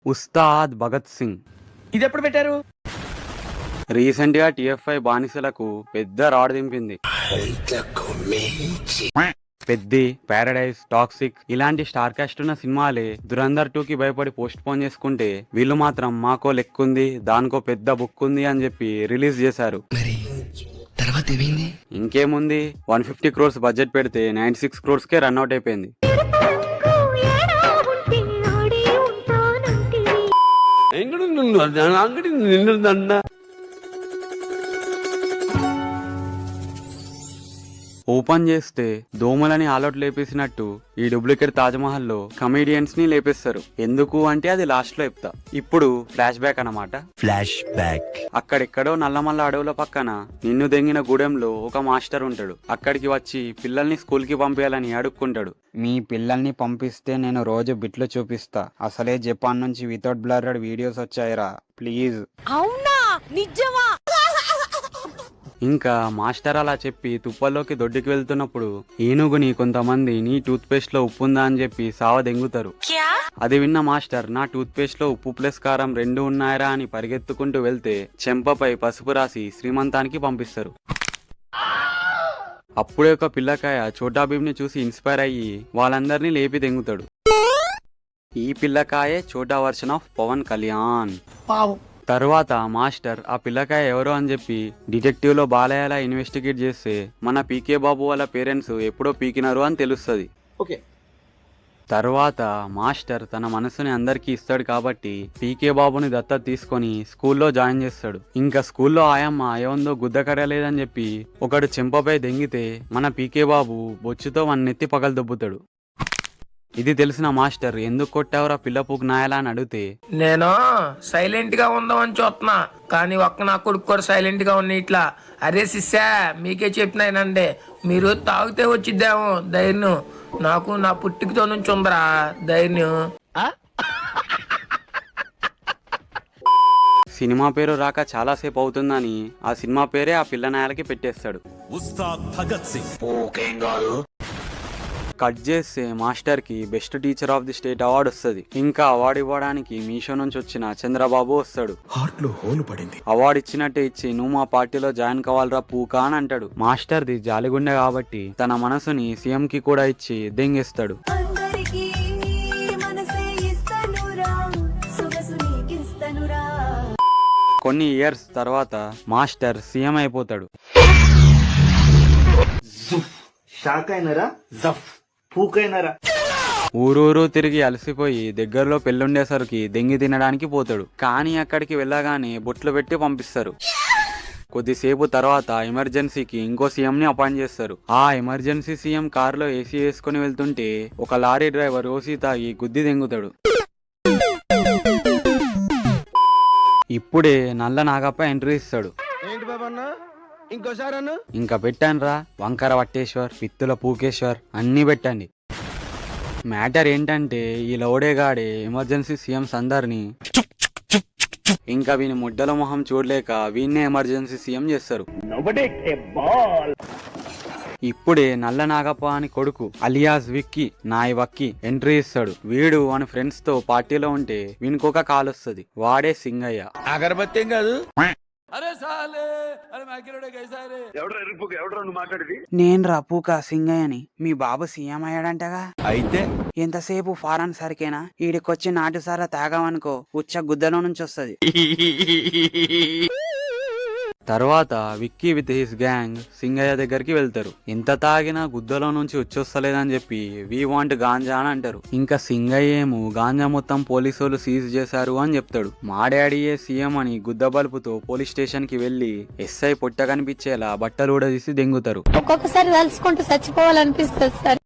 ఉస్తాద్ భగత్ సింగ్ ఇది ఎప్పుడు పెట్టారు? రీసెంట్ గా టిఎఫ్ఐ బానిసలకు పెద్ద రాడ్ దింపింది. పెద్ది, పారడైజ్, టాక్సిక్ ఇలాంటి స్టార్ కాస్ట్ ఉన్న సినిమాలే దురంధర్ 2కి భయపడి పోస్ట్ పోన్ చేసుకుంటే వీళ్ళు మాత్రం మాకో లెక్కుంది, దానికో పెద్ద బుక్ ఉంది అని చెప్పి రిలీజ్ చేశారు. ఇంకేముంది, 150 crores బడ్జెట్ పెడితే 96 crores కే రన్అట్ అయిపోయింది. ఓపెన్ చేస్తే దోమలని ఆలౌట్ లేపేసినట్టు ఈ డూప్లికేట్ తాజ్మహల్ లో కమేడియన్స్ ని లేపేస్తారు. ఎందుకు అంటే అది లాస్ట్ లో చెప్తా. ఇప్పుడు ఫ్లాష్ బ్యాక్ అన్నమాట. Flash back. అక్కడెక్కడో నల్లమల్ల అడవుల పక్కన నిన్ను దెంగిన గూడెంలో ఒక మాస్టర్ ఉంటాడు. అక్కడికి వచ్చి పిల్లల్ని స్కూల్ కి పంపించాలని అడుక్కుంటాడు. మీ పిల్లల్ని పంపిస్తే నేను రోజు బిట్లు చూపిస్తా. అసలే జపాన్ నుంచి వితౌట్ బ్లర్డ్ వీడియోస్ వచ్చాయిరా, ప్లీజ్. అవునా, నిజమా? ఇంకా మాస్టర్ అలా చెప్పి తుప్పల్లోకి దొడ్డికి వెళ్తున్నప్పుడు ఏనుగుని కొంతమంది నీ టూత్ పేస్ట్ లో ఉప్పు ఉందా అని చెప్పి సావదెంగుతారు. అది విన్న మాస్టర్ నా టూత్ పేస్ట్ లో ఉప్పు ప్లస్ కారం 2 ఉన్నాయరా అని పరిగెత్తుకుంటూ వెళ్తే చెంపపై పసుపు రాసి శ్రీమంతానికి పంపిస్తారు. అప్పుడే ఒక పిల్లకాయ చోటా భీమ్ని చూసి ఇన్స్పైర్ అయ్యి వాళ్ళందరినీ లేపి దెంగుతాడు. ఈ పిల్లకాయే చోటా వర్షన్ ఆఫ్ పవన్ కళ్యాణ్. తర్వాత మాస్టర్ ఆ పిల్లకాయ ఎవరో అని చెప్పి డిటెక్టివ్ లో బాలయ్యలా ఇన్వెస్టిగేట్ చేస్తే మన పీకే బాబు వాళ్ళ పేరెంట్స్ ఎప్పుడో పీకినారు అని తెలుస్తుంది. తర్వాత మాస్టర్ తన మనసుని అందరికీ ఇస్తాడు కాబట్టి పీకే బాబుని దత్తత తీసుకొని స్కూల్లో జాయిన్ చేస్తాడు. ఇంకా స్కూల్లో ఆయమ్మ ఏముందో గుద్దకడలేదని చెప్పి ఒకడు చెంపపై దెంగితే మన పీకే బాబు బొచ్చుతో నెత్తి పగలు దొబ్బుతాడు. ఇది తెలిసిన మాస్టర్ ఎందుకు కొట్టావురా పిల్లపూకు నాయలా అని అడిగితే నేను సైలెంట్ గా ఉందామని చూస్తున్నా, కానీ ఒక్క నా కొడుకు కూడా సైలెంట్ గా ఉన్న ఇట్లా. అరే శిష్యా, మీకే చెప్పినానండి, మీరు తాగితే వచ్చిద్దాము ధైర్యం, నాకు నా పుట్టికతో నుంచి ఉందరా ధైర్యం. సినిమా పేరు రాక చాలా సేపు అవుతుందని ఆ సినిమా పేరే ఆ పిల్ల నాయలకి పెట్టేస్తాడు. ఉస్తాద్ భగత్ సింగ్. కట్ చేస్తే మాస్టర్ కి best teacher of the state award వస్తుంది. ఇంకా అవార్డు ఇవ్వడానికి మీషో నుంచి వచ్చిన చంద్రబాబు వస్తాడు. హార్ట్ లో హోల్ పడింది. అవార్డు ఇచ్చినట్టే ఇచ్చి నువ్వు మా పార్టీలో జాయిన్ కావాలరా పూకా అని అంటాడు. మాస్టర్ ది జాలిగుండె కాబట్టి తన మనసుని సీఎం కి కూడా ఇచ్చి దెంగేస్తాడు. కొన్ని ఇయర్స్ తర్వాత మాస్టర్ సీఎం అయిపోతాడు. ఊరూరు తిరిగి అలసిపోయి దగ్గరలో పెళ్ళుండేసరికి దెంగి తినడానికి పోతాడు. కానీ అక్కడికి వెళ్ళగానే బొట్లు పెట్టి పంపిస్తారు. కొద్దిసేపు తర్వాత ఎమర్జెన్సీకి ఇంకో సీఎం ని అపాయింట్ చేస్తారు. ఆ ఎమర్జెన్సీ సీఎం కారులో ఏసీ వేసుకుని వెళ్తుంటే ఒక లారీ డ్రైవర్ ఓసీ తాగి గుద్ది దెంగుతాడు. ఇప్పుడే నల్ల నాగప్ప ఎంట్రీ ఇస్తాడు. ఇంకా పెట్టానురా వంకర వట్టేశ్వర్, పిత్తుల పూకేశ్వర్ అన్ని పెట్టండి. మ్యాటర్ ఏంటంటే ఈ లౌడేగాడే ఎమర్జెన్సీ సీఎంస్ అందరినీ ఇంకా వీని ముడ్డల మొహం చూడలేక వీన్నే ఎమర్జెన్సీ సీఎం చేస్తారు. ఇప్పుడే నల్ల నాగప్ప అని కొడుకు అలియాస్ విక్కీ నాయ్ వక్కీ ఎంట్రీ ఇస్తాడు. వీడు వాని ఫ్రెండ్స్ తో పార్టీలో ఉంటే వీనికొక కాల్ వస్తుంది. వాడే సింగయ్య. అగరబత్తి కాదు, నేను రా పూక సింగయ్యని. మీ బాబు సీఎం అయ్యాడంటగా. అయితే ఎంతసేపు ఫారెన్ సరికేనా, ఈడికొచ్చి నాటుసారా తాగామనుకో ఉచ్చ గుద్దలో నుంచి వస్తుంది. తర్వాత Vicky with his gang Singayya దగ్గరికి వెళ్తారు. ఎంత తాగినా గుద్దలో నుంచి వచ్చొస్తలేదని చెప్పి వి వాంట్ గాంజా అని అంటారు. ఇంకా సింగయ్య ఏమో గాంజా మొత్తం పోలీసులు సీజ్ చేశారు అని చెప్తాడు. మా డాడీయే సీఎం అని గుద్ద బల్పుతో పోలీస్ స్టేషన్ కి వెళ్లి ఎస్ఐ పొట్ట కనిపించేలా బట్టలు ఊడదీసి దెంగుతారు. ఒక్కొక్కసారి తలుచుకుంటూ చచ్చిపోవాలనిపిస్తుంది సార్.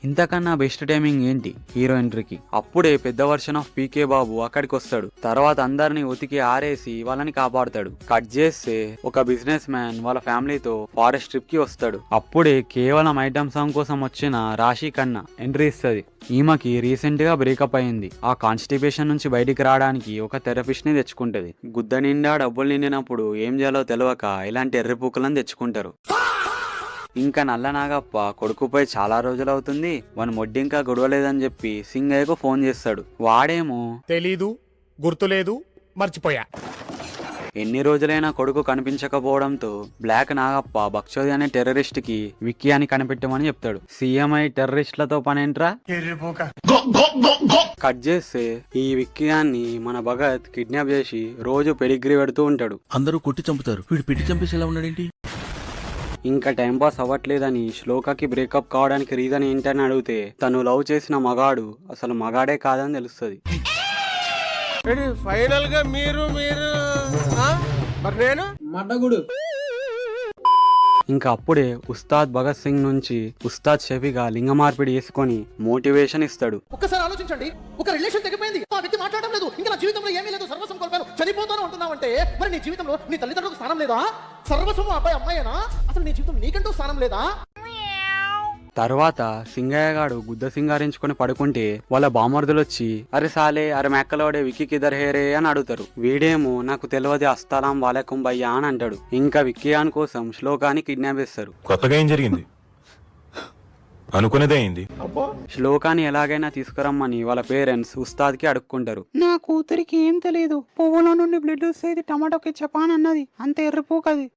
ఇంతకన్నా బెస్ట్ టైమింగ్ ఏంటి హీరో ఎంట్రీకి. అప్పుడే పెద్ద వర్షన్ ఆఫ్ పీకే బాబు అక్కడికి వస్తాడు. తర్వాత అందరినీ ఉతికి ఆరేసి వాళ్ళని కాపాడుతాడు. కట్ చేస్తే ఒక బిజినెస్ మ్యాన్ వాళ్ళ ఫ్యామిలీతో ఫారెస్ట్ ట్రిప్ కి వస్తాడు. అప్పుడే కేవలం ఐటమ్ సాంగ్ కోసం వచ్చిన రాశి ఖన్నా ఎంట్రీ ఇస్తుంది. ఈమెకి రీసెంట్ గా బ్రేకప్ అయింది. ఆ కాన్స్టిపేషన్ నుంచి బయటికి రావడానికి ఒక థెరపిస్ట్ ని తెచ్చుకుంటది. గుద్ద నిండా డబ్బులు నిండినప్పుడు ఏం చేయాలో తెలియక ఇలాంటి ఎర్రిపూకలను తెచ్చుకుంటారు. ఇంకా నల్ల నాగప్ప కొడుకుపై చాలా రోజులవుతుంది వాని మొడ్డి ఇంకా గొడవలేదని చెప్పి సింగయ్యకు ఫోన్ చేస్తాడు. వాడేమో తెలీదు, గుర్తులేదు, మర్చిపోయా. ఎన్ని రోజులైనా కొడుకు కనిపించకపోవడంతో బ్లాక్ నాగప్ప బక్షోది అనే టెర్రరిస్ట్ కి విక్కీ అని కనిపెట్టమని చెప్తాడు. సీఎంఐ టెర్రరిస్ట్లతో పనేంట్రా. కట్ చేస్తే ఈ విక్కీయాన్ని మన భగత్ కిడ్నాప్ చేసి రోజు పెడిగ్రీ పెడుతూ ఉంటాడు. అందరూ కొట్టి చంపుతారు, వీడు పెట్టి చంపేసి ఎలా ఉన్నాడేంటి? ఇంకా టైంపాస్ అవ్వట్లేదని శ్లోకకి బ్రేకప్ కావడానికి రీజన్ ఏంటని అడిగితే తను లవ్ చేసిన మగాడు అసలు మగాడే కాదని తెలుస్తుంది. ఫైనల్ గా మీరు మరి నేను ఇంకా అప్పుడే ఉస్తాద్ భగత్ సింగ్ నుంచి ఉస్తాద్ షఫీగా లింగ మార్పిడి చేసుకొని మోటివేషన్ ఇస్తాడు. ఒక్కసారి ఆలోచించండి, ఒక రిలేషన్ తెగిపోయింది, ఆ వ్యక్తి మాట్లాడడం లేదు, ఇంకా నా జీవితంలో ఏమీ లేదు, సర్వస్వం కోల్పోయాను, చనిపోతాను అంటున్నావంటే మరి నీ జీవితంలో నీ తల్లిదండ్రులకు స్థానం లేదా? సర్వస్వం అబ్బాయి అమ్మాయేనా? అసలు నీ జీవితం నీకంటూ స్థానం లేదా? తర్వాత సింగయ్య గాడు గుద్ద సింగారించుకొని పడుకుంటే వాళ్ళ బామర్దులు వచ్చి అరే సాలే అరే మెక్కలోడే విక్కీ కిదర్ హేరే అని అడుగుతారు. వీడేమో నాకు తెలియదు అస్తాలాం వాలేకుం భయ్యా అని అంటాడు. ఇంకా విక్కీయాన్ కోసం శ్లోకాన్ని కిడ్నాప్ చేస్తారు. కొత్తగా ఏం జరిగింది? అనుకునేదే అయింది. శ్లోకాన్ని ఎలాగైనా తీసుకురమ్మని వాళ్ళ పేరెంట్స్ ఉస్తాద్ కి అడుక్కుంటారు. నా కూతురికి ఏం తెలియదు, పువ్వులో నుండి బ్లడ్ వస్తేది టమాటోకి చపాన్ అన్నది, అంత ఎర్రపోకది.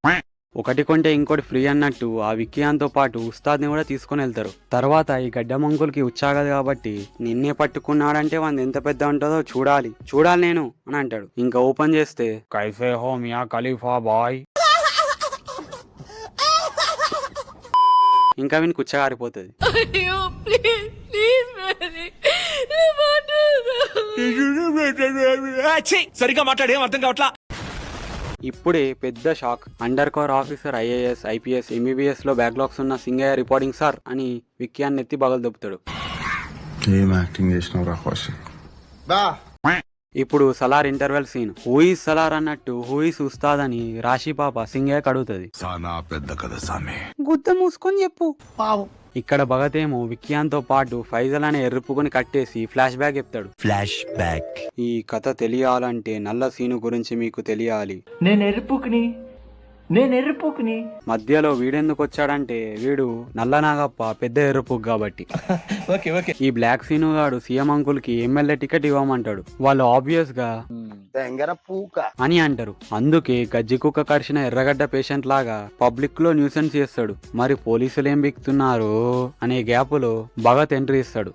ఒకటి కొంటే ఇంకోటి ఫ్రీ అన్నట్టు ఆ విక్కీయాన్తో పాటు ఉస్తాద్ని కూడా తీసుకొని వెళ్తారు. తర్వాత ఈ గడ్డ మంకులకి ఉచ్చాగదు కాబట్టి నిన్నే పట్టుకున్నాడంటే వాంది ఎంత పెద్ద ఉంటుందో చూడాలి నేను అని అంటాడు. ఇంకా ఓపెన్ చేస్తే కైఫే హో మియా ఖలీఫా బాయ్. ఇంకా వీనికి ఉచ్చగారిపోతుంది. సరిగా మాట్లాడేం అర్థం కావట్లా. ఇప్పుడే పెద్ద shock. Under cover officer IAS, IPS, MBBS లో బ్యాక్లాగ్స్ ఉన్న సింగయ్య రిపోర్టింగ్ సార్ అని విక్కీయాన్ని ఎత్తి బగలు దొప్పుతాడు. ఏం యాక్టింగ్ చేసినావు రా కౌశిక్? ఇప్పుడు Salaar interval scene. Who is Salaar అన్నట్టు హూయిస్ ఉస్తాద్ అని రాశి పాప సింగయ్య అడుగుతుంది. పెద్ద కథ సామి, గుద్ద మూసుకొని చెప్పు. ఇక్కడ భగత్ ఏమో విక్కీయాన్తో పాటు ఫైజల్ అనే ఎర్రుపుకొని కట్టేసి ఫ్లాష్ బ్యాక్ చెప్తాడు. Flash back. ఈ కథ తెలియాలంటే నల్ల సీను గురించి మీకు తెలియాలి. నేను ఎర్రిపోకుని మధ్యలో వీడెందుకు వచ్చాడంటే వీడు నల్ల నాగప్ప పెద్ద ఎర్రపుక్ కాబట్టి. ఈ బ్లాక్ సీను గాడు సీఎం అంకుల్ కి ఎమ్మెల్యే టికెట్ ఇవ్వమంటాడు. వాళ్ళు ఆబ్వియస్ గా అని అంటారు. అందుకే గజ్జి కుక్క కరిచిన ఎర్రగడ్డ పేషెంట్ లాగా పబ్లిక్ లో న్యూసెన్స్ చేస్తాడు. మరి పోలీసులు ఏం బిక్తున్నారు అనే గ్యాప్ లో భగత్ ఎంట్రీ ఇస్తాడు.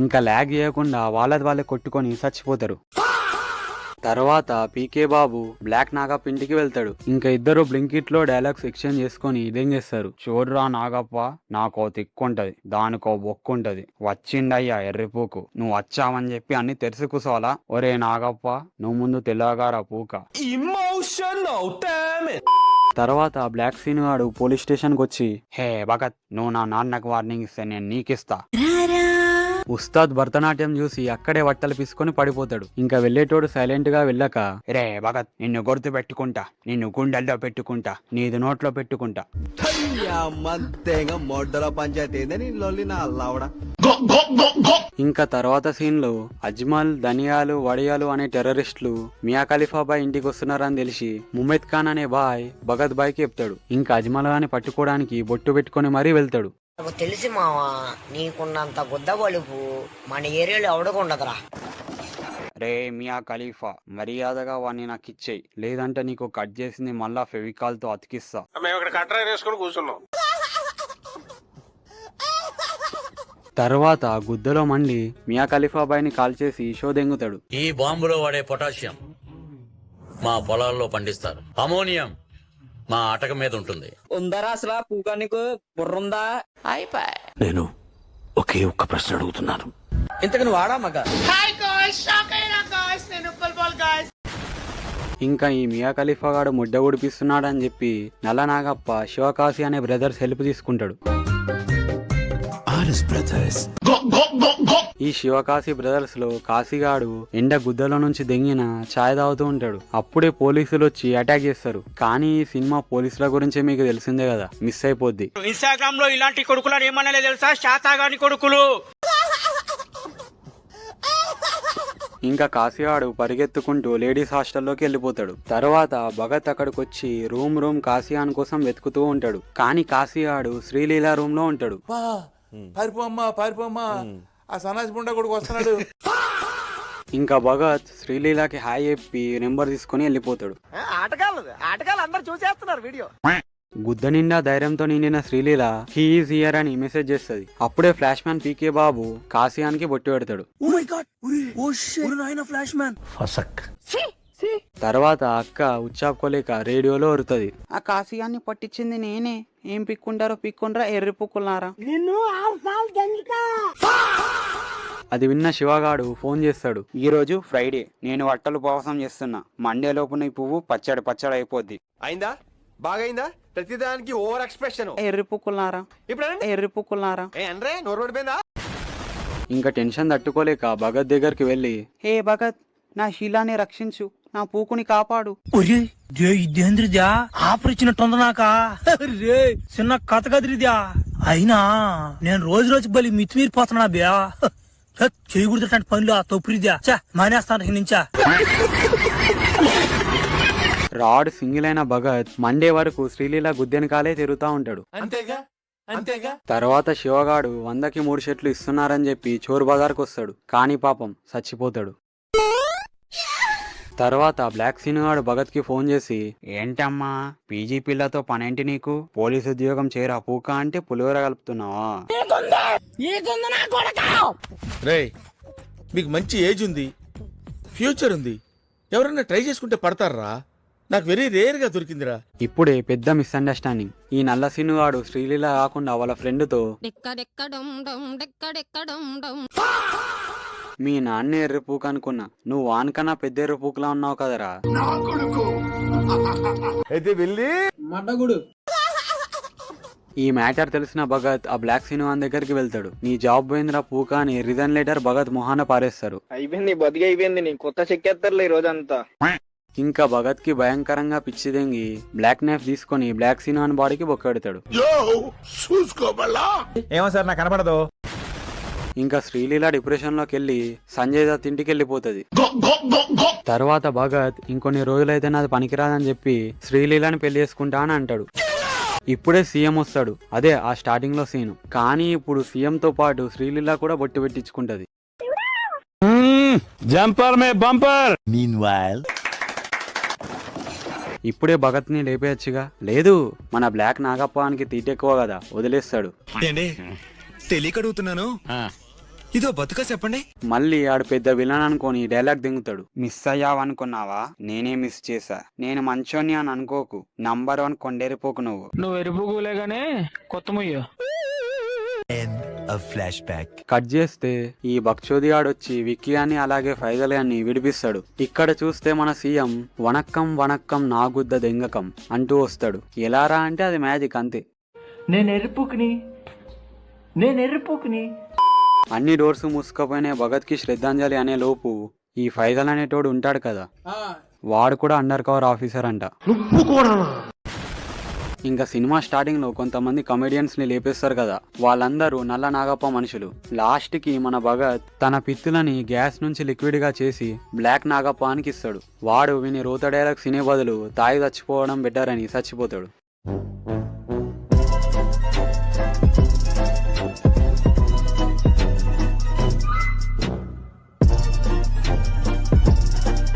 ఇంకా ల్యాగ్ చేయకుండా వాళ్ళే కొట్టుకొని చచ్చిపోతారు. తర్వాత పీకే బాబు బ్లాక్ నాగప్ప ఇంటికి వెళ్తాడు. ఇంకా ఇద్దరు బ్లింకిట్ లో డైలాగ్స్ ఎక్స్చేంజ్ చేసుకుని ఇదేం చేస్తారు. చూడరా నాగప్ప, నాకో తిక్కుంటది, దానికో బొక్కుంటది, వచ్చిండయ్యా ఎర్రిపూకు, నువ్వు వచ్చావని చెప్పి అన్ని తెరిసి కూసోవాలా. ఒరే నాగప్ప, నువ్వు ముందు తెల్లగారా పూక. తర్వాత బ్లాక్ సీన్ గాడు పోలీస్ స్టేషన్ కి వచ్చి హే భగత్, నువ్వు నా నాన్నకు వార్నింగ్ ఇస్తే నేను నీకిస్తా. ఉస్తాద్ భరతనాట్యం చూసి అక్కడే వట్టలు పిసుకొని పడిపోతాడు. ఇంకా వెళ్ళేటోడు సైలెంట్ గా వెళ్ళక రే భగత్, నిన్ను గుర్తు పెట్టుకుంటా, నిన్ను గుండెల్లో పెట్టుకుంటా, నీది నోట్లో పెట్టుకుంటా. ఇంకా తర్వాత సీన్ లో అజ్మల్, ధనియాలు, వడియాలు అనే టెర్రరిస్టులు మియా ఖలీఫా బాయ్ ఇంటికి వస్తున్నారని తెలిసి ముమెద్ ఖాన్ అనే బాయ్ భగత్ బాయ్ కి చెప్తాడు. ఇంకా అజ్మల్ గాని పట్టుకోవడానికి బొట్టు పెట్టుకుని మరీ వెళ్తాడు. నాకు తెలిసి మావా, నీకున్నంత గుద్ద బలుపు మన ఏరియాలో ఎవడకుండదురా. రే మియా ఖలీఫా, మర్యాదగా వాడిని నాకు ఇచ్చేయి, లేదంటే నీకు కట్ చేసింది మళ్ళా ఫెవికాల్ తో అతికిస్తా. మేము ఇక్కడ కట్రా వేసుకొని కూర్చున్నాం. తర్వాత గుద్దలో మండి మియా ఖలీఫా బాయ్ని కాల్ చేసి షో దెంగుతాడు. ఈ బాంబులో వాడే పొటాషియం మా పొలాల్లో పండిస్తారు. అమోనియం మా అటక మీద ఉంటుంది. ఉందరా అసలు పూగా నీకు బుర్రుందా? నేను ఒకే ఒక్క ప్రశ్న అడుగుతున్నాను, ఇంతకు నువ్వు వాడా మగ? ఇంకా ఈ మియా ఖలీఫా గాడు ముడ్డ ఉడిపిస్తున్నాడని చెప్పి నల్ల నాగప్ప శివకాశి అనే బ్రదర్స్ హెల్ప్ తీసుకుంటాడు. ఈ శివకాశి బ్రదర్స్ లో కాశీగాడు ఎండ గుద్దలో నుంచి దెంగిన ఛాయ్ తాగుతూ ఉంటాడు. అప్పుడే పోలీసులు వచ్చి అటాక్ చేస్తారు. కానీ ఈ సినిమా పోలీసుల గురించే మీకు తెలిసిందే కదా, మిస్ అయిపోద్ది. ఇన్స్టాగ్రామ్ లో ఇలాంటి కొడుకులు ఏమన్నా తెలుసా? శాతాగాని కొడుకులు. ఇంకా కాశీగాడు పరిగెత్తుకుంటూ లేడీస్ హాస్టల్లోకి వెళ్ళిపోతాడు. తర్వాత భగత్ అక్కడికి వచ్చి రూమ్ కాశీయాన్ కోసం వెతుకుతూ ఉంటాడు. కానీ కాశీగాడు శ్రీలీల రూమ్ లో ఉంటాడు. పారిపోమ్మా ఆ సన్నాసి పుండా కొడుకు వస్తున్నాడు. ఇంకా భగత్ శ్రీలీలకి హాయ్ చెప్పి నెంబర్ తీసుకుని వెళ్ళిపోతాడు. ఆటగాళ్ళు అందరు చూసేస్తున్నారు వీడియో. గుద్ద నిండా ధైర్యంతో నిండిన శ్రీలీల హీఈస్ హియర్ అని మెసేజ్ చేస్తుంది. అప్పుడే ఫ్లాష్ మ్యాన్ పీకే బాబు కాశీయాన్కి బొట్టు పెడతాడు. తర్వాత అక్క ఉచ్చాపుకోలేక రేడియోలో అరుతుంది, ఆ కాశీయాన్ని పట్టించింది నేనే, ఏం పిక్కుంటారో పిక్కుంటారా ఎర్రి పుక్కులారా. అది విన్న శివగాడు ఫోన్ చేస్తాడు, ఈ రోజు ఫ్రైడే, నేను బట్టలు ఉపవాసం చేస్తున్నా, మండే లోపు నీ పువ్వు పచ్చడి అయిపోద్ది. అయిందా? బాగైందా? ప్రతిదానికి ఓవర్ ఎక్స్ప్రెషన్. ఎర్రి పుక్కులారా ఇప్పుడు ఎర్రి పుక్కులారా. అంటే నోరు పడిపోయిందా? ఇంకా టెన్షన్ తట్టుకోలేక భగత్ దగ్గరికి వెళ్ళి, హే భగత్, నా శీలాన్ని రక్షించు, నా పూకుని కాపాడు. ఇదేంద్రిద్యా ఆపరిచినట్టుంది నాకా రే చిన్న కథ కదిరిద్యా. అయినా నేను రోజు బలి మితిమీరిపోతున్నా బ్యా. చేయకూడదు పనులు ఆ తొప్పురిద్యా. మానేస్తాను నుంచా. రాడ్ సింగిల్ అయిన భగత్ మండే వరకు శ్రీలీల గుద్దెనకాలే తిరుగుతా ఉంటాడు. అంతేగా తర్వాత శివగాడు 100కి 3 షర్ట్లు ఇస్తున్నారని చెప్పి చోరు బజార్కి వస్తాడు. కానీ పాపం చచ్చిపోతాడు. తర్వాత బ్లాక్ సీన్ గాడు భగత్ కి ఫోన్ చేసి, ఏంటమ్మా పీజీ పిల్లతో పనేంటి నీకు, పోలీసు ఉద్యోగం చేరా పూక అంటే పులిహోర కలుపుతున్నావా. రే మీకు మంచి ఏజ్ ఉంది, ఫ్యూచర్ ఉంది, ఎవరన్నా ట్రై చేసుకుంటే పడతారా? నాకు వెరీ రేర్ గా దొరికిందిరా. ఇప్పుడే పెద్ద మిస్అండర్స్టాండింగ్. ఈ నల్ల సీనుగాడు శ్రీలీల కాకుండా వాళ్ళ ఫ్రెండ్ తో, మీ నాన్న ఎర్రి పూక అనుకున్నా, నువ్వు వానికన్నా పెద్ద ఎర్రి పూకలా ఉన్నావు కదరా. అయితే వెళ్ళి ఈ మ్యాటర్ తెలిసిన భగత్ ఆ బ్లాక్ సినిమా దగ్గరికి వెళ్తాడు. నీ జాబ్ పోయిందిరా పూక అని రిజన్ లెటర్ భగత్ మొహాన పారేస్తారు. అయిపోయింది, బతికి అయిపోయింది, నీ కొత్త చెక్కేస్తారులే ఈ రోజంతా. ఇంకా భగత్ కి భయంకరంగా పిచ్చిదెంగి బ్లాక్ నైఫ్ తీసుకొని బ్లాక్ సినిమా బాడీకి బొక్కెడతాడు. ఏమో సార్ నాకు కనబడదు. ఇంకా శ్రీలీల డిప్రెషన్ లోకి వెళ్ళి సంజయ్ దత్ ఇంటికి వెళ్ళిపోతుంది. తర్వాత భగత్ ఇంకొన్ని రోజులైతే నాది పనికిరాదని చెప్పి శ్రీలీలని పెళ్లి చేసుకుంటా అని అంటాడు. ఇప్పుడే సీఎం వస్తాడు, అదే ఆ స్టార్టింగ్ లో సీను. కానీ ఇప్పుడు సీఎం తో పాటు శ్రీలీల కూడా బొట్టు పెట్టించుకుంటది. జంపర్ మే బంపర్. ఇప్పుడే భగత్ ని లేపేయచ్చుగా. లేదు, మన బ్లాక్ నాగప్పానికి తీటెక్కువ కదా, వదిలేస్తాడు. తెలియకడుగుతున్నాను, ఇదో బతుక చెప్పండి. మళ్ళీ ఆడు పెద్ద విలన్ అనుకొని డైలాగ్ దింగుతాడు, మిస్ అయ్యావనుకున్నావా, నేనే మిస్ చేశా, నేను మంచోని అని అనుకోకు, నంబర్ 1 కొండేరిపోకు నువ్వు ఎరుపులేగానే కొత్త ముయ్యో. కట్ చేస్తే ఈ బక్చోది ఆడొచ్చి విక్కీ అని అలాగే ఫైజల్ అని విడిపిస్తాడు. ఇక్కడ చూస్తే మన సీఎం వణక్కం వణక్కం నాగుద్ద దెంగకం అంటూ వస్తాడు. ఎలారా అంటే అది మ్యాజిక్ అంతే. నేను ఎరుపుకుని అన్ని డోర్స్ మూసుకపోయినాయి. భగత్ కి శ్రద్ధాంజలి అనే లోపు ఈ ఫైజల్ అనేటోడు ఉంటాడు కదా, వాడు కూడా అండర్ కవర్ ఆఫీసర్ అంట. ఇంకా సినిమా స్టార్టింగ్ లో కొంతమంది కమెడియన్స్ ని లేపేస్తారు కదా, వాళ్ళందరూ నల్ల నాగప్ప మనుషులు. లాస్ట్ కి మన భగత్ తన పిత్తులని గ్యాస్ నుంచి లిక్విడ్ గా చేసి బ్లాక్ నాగప్ప అనికి ఇస్తాడు. వాడు విని రోత డైలాగ్స్ వినే బదులు తాగి చచ్చిపోవడం బెటర్ అని చచ్చిపోతాడు.